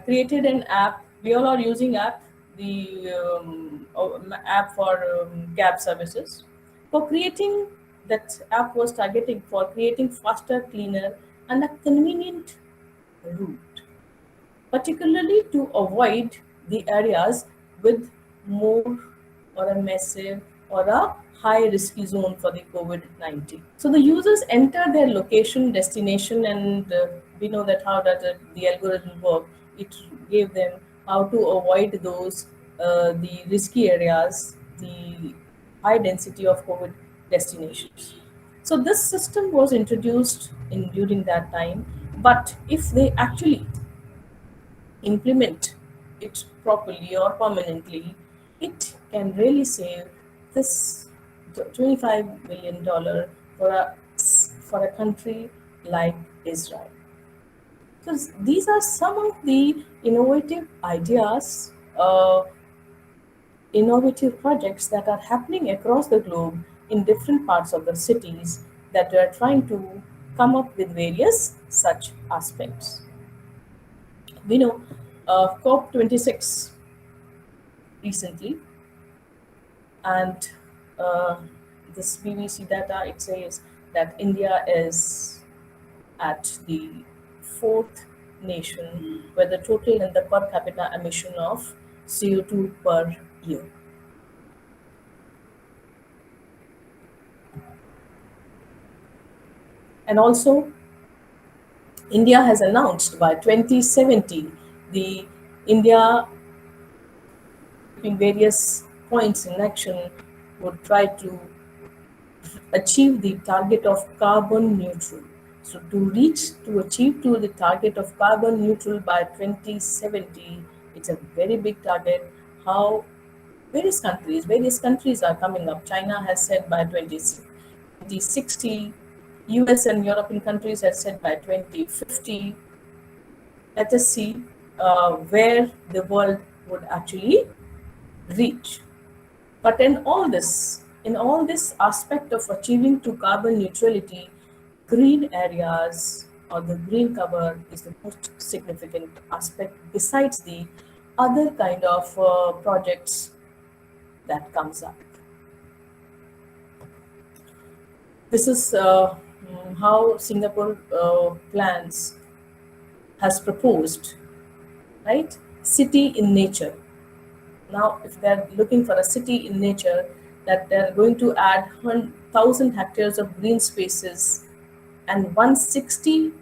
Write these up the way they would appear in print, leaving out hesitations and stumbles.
created an app. We all are using app, the app for cab services. For creating that app was targeting for creating faster, cleaner, and a convenient route, particularly to avoid the areas with more or a massive or a high risky zone for the COVID-19. So the users enter their location, destination, and we know that how that the algorithm work. It gave them how to avoid those the risky areas, the high density of COVID destinations. So this system was introduced in during that time, but if they actually implement it properly or permanently, it can really save this $25 million for a country like Israel. So these are some of the innovative ideas, innovative projects that are happening across the globe in different parts of the cities that are trying to come up with various such aspects. We know COP26 recently, and uh, this BBC data, it says that India is at the fourth nation with the total and the per capita emission of CO2 per year. And also, India has announced by 2070 the India, in various points in action, would try to achieve the target of carbon neutral. So to achieve to the target of carbon neutral by 2070, it's a very big target. How various countries are coming up. China has said by 2060, US and European countries have said by 2050. Let us see where the world would actually reach. But in all this aspect of achieving to carbon neutrality, green areas or the green cover is the most significant aspect besides the other kind of projects that comes up. This is how Singapore plans has proposed, right? City in nature. Now, if they're looking for a city in nature, that they're going to add 1,000 hectares of green spaces and 160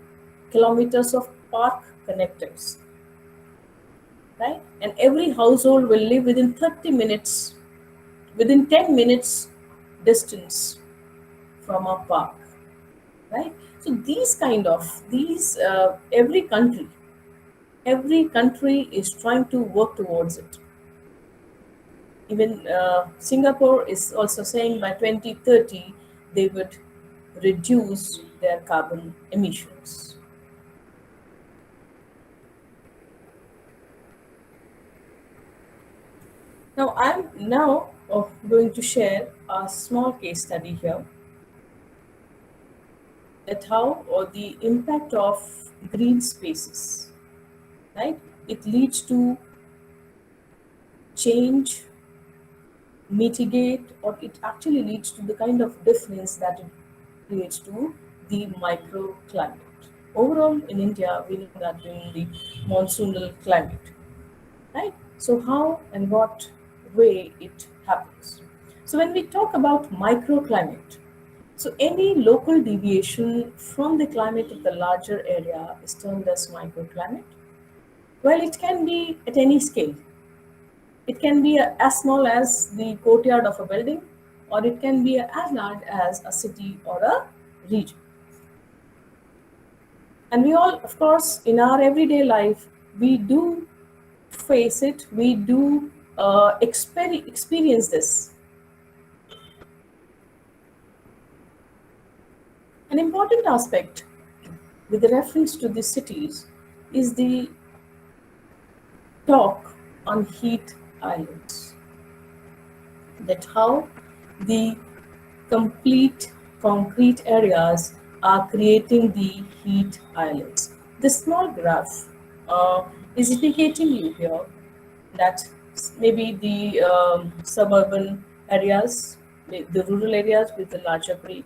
kilometers of park connectors, right? And every household will live within 30 minutes, within 10 minutes distance from a park, right? So these every country is trying to work towards it. Even Singapore is also saying by 2030 they would reduce their carbon emissions. Now I'm now going to share a small case study here at how or the impact of green spaces, right? It leads to change, mitigate, or it actually leads to the kind of difference that it creates to the microclimate. Overall, in India, we know that in the monsoonal climate, right? So, how and what way it happens? So, when we talk about microclimate, so any local deviation from the climate of the larger area is termed as microclimate. Well, it can be at any scale. It can be as small as the courtyard of a building, or it can be as large as a city or a region. And we all, of course, in our everyday life, we do face it, we do experience this. An important aspect with reference to the cities is the talk on heat islands. That how the complete concrete areas are creating the heat islands. This small graph is indicating you here that maybe the suburban areas, the rural areas with the larger breed,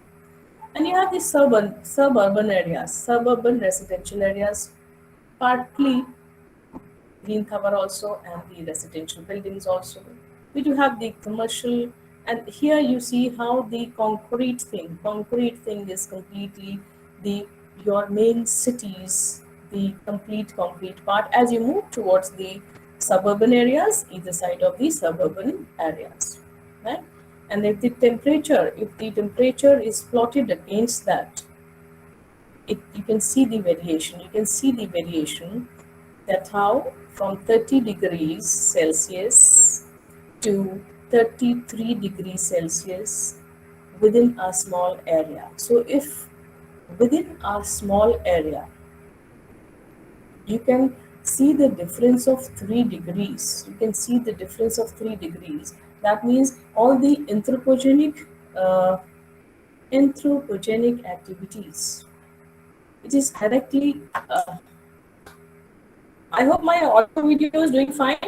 and you have the suburban areas, suburban residential areas, partly green cover also, and the residential buildings also. We do have the commercial, and here you see how the concrete thing is completely the your main cities, the complete concrete part as you move towards the suburban areas, either side of the suburban areas, right? And if the temperature is plotted against that, you can see the variation. You can see the variation that how from 30 degrees Celsius to 33 degrees Celsius within a small area. So if within a small area you can see the difference of 3 degrees, you can see the difference of 3 degrees. That means all the uh, anthropogenic activities, it is directly. I hope my audio video is doing fine.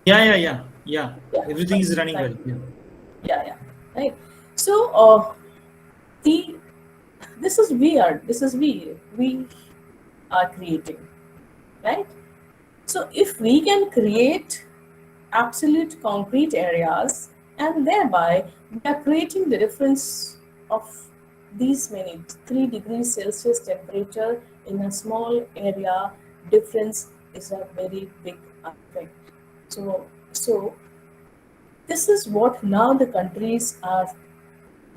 Yeah. Yeah, Everything fine, is running fine. well. Yeah. Yeah, right. So the this is weird. This is we are creating, right? So if we can create absolute concrete areas, and thereby we are creating the difference of these many 3 degrees Celsius temperature in a small area, difference is a very big effect. So this is what now the countries are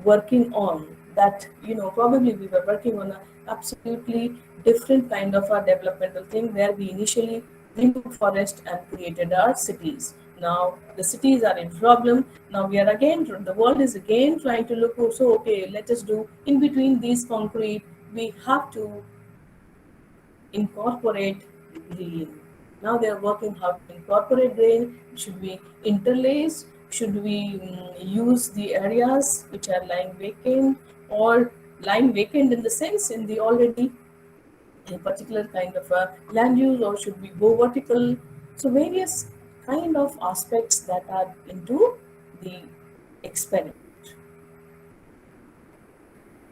working on, that probably we were working on a absolutely different kind of a developmental thing where we initially removed forest and created our cities. Now the cities are in problem. Now we are again, the world is again trying to look, oh, so okay, let us do in between these concrete, we have to incorporate green. Now they are working how to incorporate green. Should we interlace? Should we use the areas which are lying vacant, or lying vacant in the sense in the already a particular kind of a land use, or should we go vertical? So various kind of aspects that are into the experiment.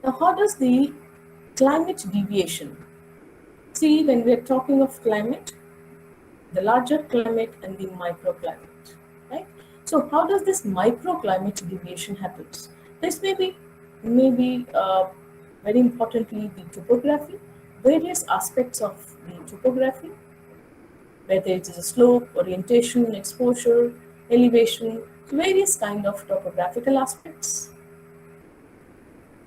Now, how does the climate deviation? See, when we are talking of climate, the larger climate and the microclimate, right? So how does this microclimate deviation happens? This may be very importantly the topography, various aspects of the topography, whether it is a slope, orientation, exposure, elevation, so various kind of topographical aspects,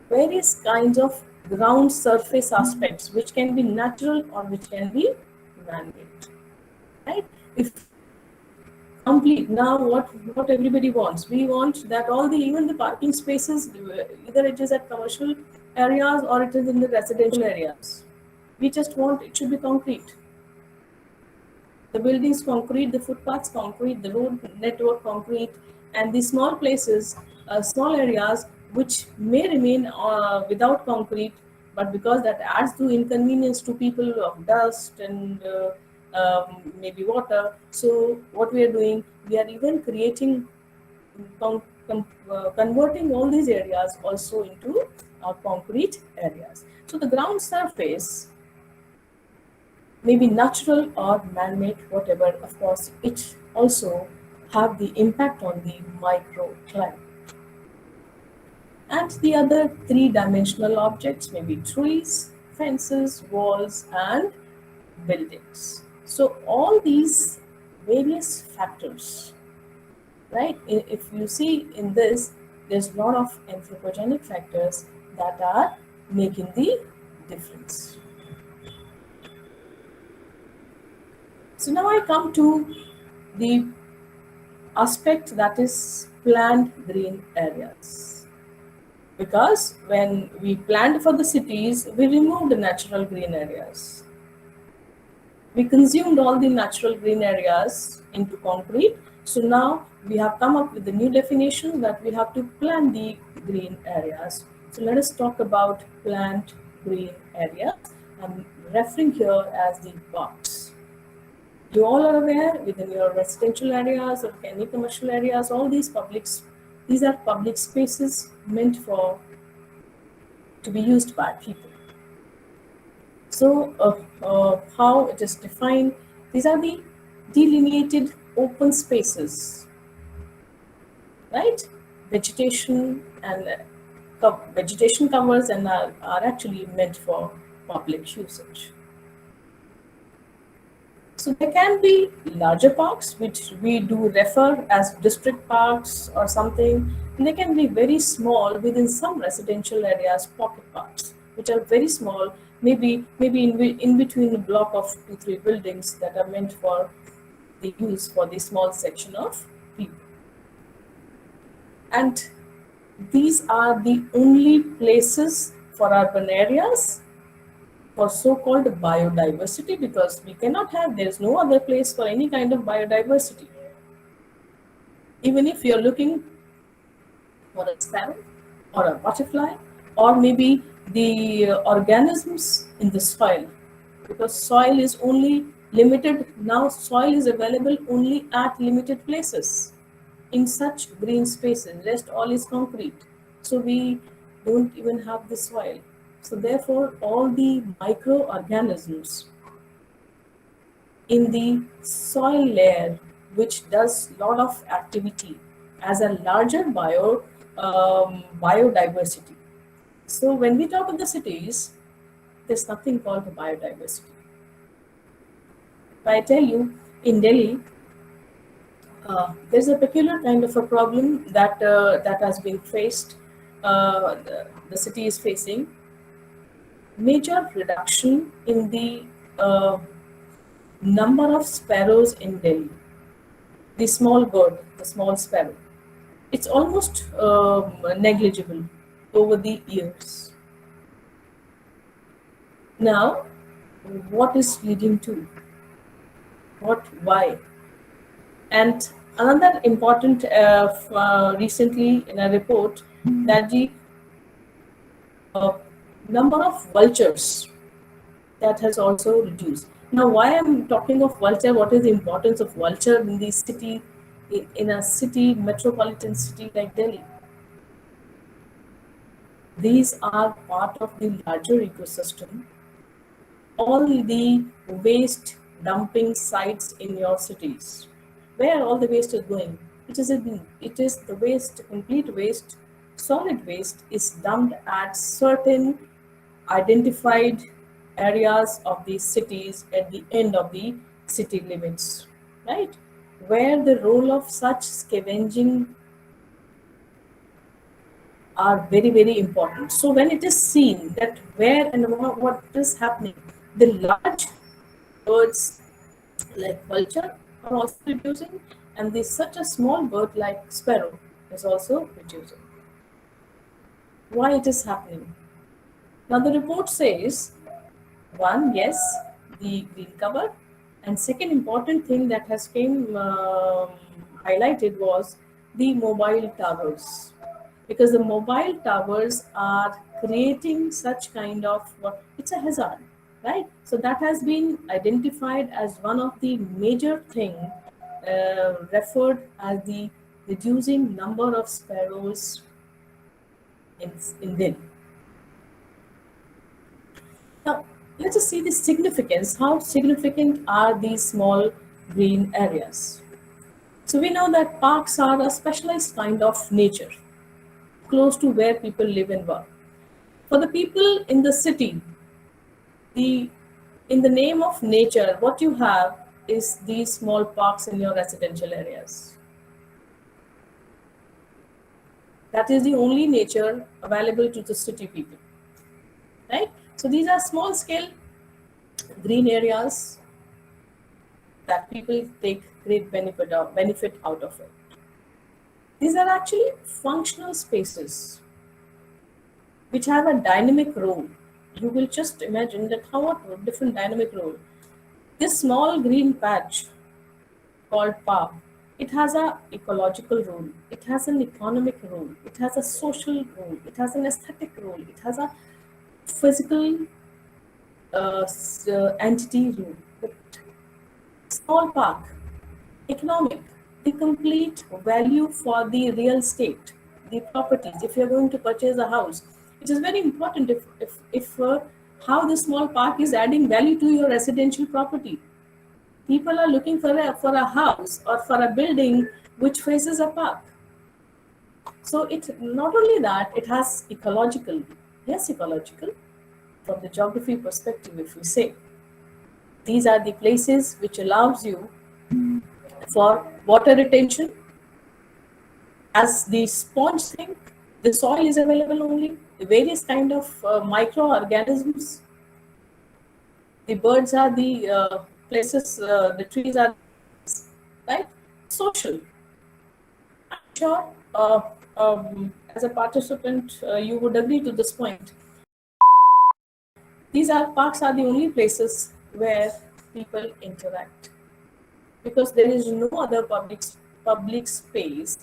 various kinds of ground surface aspects, which can be natural or which can be man-made, right? If complete now, what everybody wants, we want that all the even the parking spaces, either it is at commercial areas or it is in the residential areas, we just want it should be concrete, the buildings concrete, the footpaths concrete, the road network concrete, and the small places, small areas which may remain without concrete, but because that adds to inconvenience to people of dust and maybe water. So what we are doing, we are even creating, converting all these areas also into concrete areas. So the ground surface, maybe natural or man-made, whatever, of course, it also have the impact on the microclimate. And the other three-dimensional objects may be trees, fences, walls, and buildings. So all these various factors, right? If you see in this, there's a lot of anthropogenic factors that are making the difference. So now I come to the aspect that is planned green areas. Because when we planned for the cities, we removed the natural green areas. We consumed all the natural green areas into concrete. So now we have come up with the new definition that we have to plant the green areas. So let us talk about plant green areas. And referring here as the parks. You all are aware within your residential areas or any commercial areas, all these are public spaces meant for to be used by people. So, how it is defined, these are the delineated open spaces, right? Vegetation and vegetation covers and are actually meant for public usage. So there can be larger parks, which we do refer as district parks or something, and they can be very small within some residential areas, pocket parks, which are very small, maybe in between a block of 2 3 buildings that are meant for the use for the small section of people. And these are the only places for urban areas for so-called biodiversity, because we cannot have, there's no other place for any kind of biodiversity. Even if you're looking for a sparrow or a butterfly or maybe the organisms in the soil, because soil is only limited now, soil is available only at limited places in such green spaces, rest all is concrete, so we don't even have the soil. So therefore all the microorganisms in the soil layer, which does lot of activity as a larger biodiversity. So when we talk of the cities, there's nothing called biodiversity. If I tell you, in Delhi, there's a peculiar kind of a problem that has been faced. The city is facing major reduction in the number of sparrows in Delhi. The small bird, the small sparrow, it's almost negligible over the years. Now, what is leading to? What? Why? And another important, recently in a report, that the uh, number of vultures that has also reduced. Now, why I'm talking of vulture? What is the importance of vulture in the city, in a city, metropolitan city like Delhi? These are part of the larger ecosystem. All the waste dumping sites in your cities, where all the waste is going, it is the waste, complete waste, solid waste is dumped at certain identified areas of the cities at the end of the city limits, right? Where the role of such scavenging are very, very important. So when it is seen that where and what is happening, the large birds like vulture are also reducing, and the such a small bird like sparrow is also reducing. Why it is happening? Now the report says, one, yes, the green cover, and second important thing that has been highlighted was the mobile towers, because the mobile towers are creating such kind of it's a hazard, right? So that has been identified as one of the major thing, referred as the reducing number of sparrows in Delhi. Now, let us see the significance. How significant are these small green areas? So, we know that parks are a specialized kind of nature, close to where people live and work. For the people in the city, the in the name of nature, what you have is these small parks in your residential areas. That is the only nature available to the city people, right? So, these are small scale green areas that people take great benefit out of it. These are actually functional spaces which have a dynamic role. You will just imagine that how a different dynamic role. This small green patch called park, it has a ecological role, it has an economic role, it has a social role, it has an aesthetic role, it has a physical entity rule. But small park, economic, the complete value for the real estate, the properties. If you're going to purchase a house, it is very important if how the small park is adding value to your residential property. People are looking for a house or for a building which faces a park. So it not only that, it has ecological, yes, ecological, from the geography perspective, if we say these are the places which allows you for water retention. As the sponge thing, the soil is available only, the various kind of microorganisms, the birds are the places, the trees are, right? Social. I'm sure as a participant, you would agree to this point. These are parks are the only places where people interact because there is no other public space